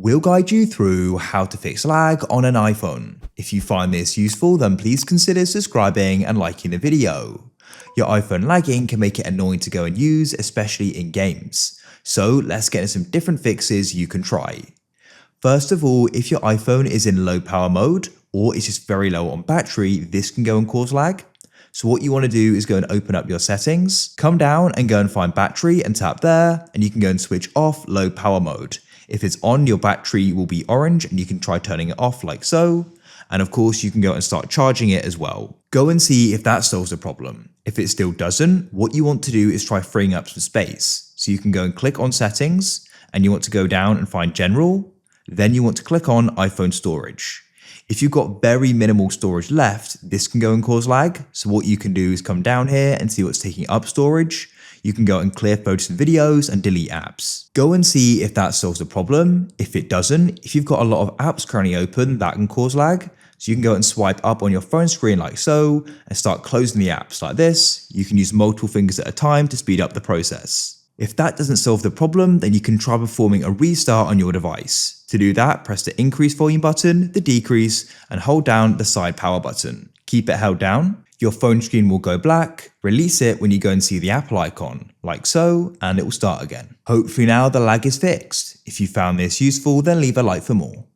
we'll guide you through how to fix lag on an iPhone. If you find this useful, then please consider subscribing and liking the video. Your iPhone lagging can make it annoying to go and use, especially in games. So let's get into some different fixes you can try. First of all, if your iPhone is in low power mode or is just very low on battery, this can go and cause lag. So what you want to do is go and open up your settings, come down and go and find battery and tap there, and you can go and switch off low power mode. If it's on, your battery will be orange and you can try turning it off like so. And of course, you can go and start charging it as well. Go and see if that solves the problem. If it still doesn't, what you want to do is try freeing up some space. So you can go and click on settings and you want to go down and find general. Then you want to click on iPhone storage. If you've got very minimal storage left, this can go and cause lag. So what you can do is come down here and see what's taking up storage. You can go and clear photos and videos and delete apps. Go and see if that solves the problem. If it doesn't, if you've got a lot of apps currently open, that can cause lag. So you can go and swipe up on your phone screen like so and start closing the apps like this. You can use multiple fingers at a time to speed up the process. If that doesn't solve the problem, then you can try performing a restart on your device. To do that, press the increase volume button, the decrease, and hold down the side power button. Keep it held down. Your phone screen will go black. Release it when you go and see the Apple icon, like so, and it will start again. Hopefully now the lag is fixed. If you found this useful, then leave a like for more.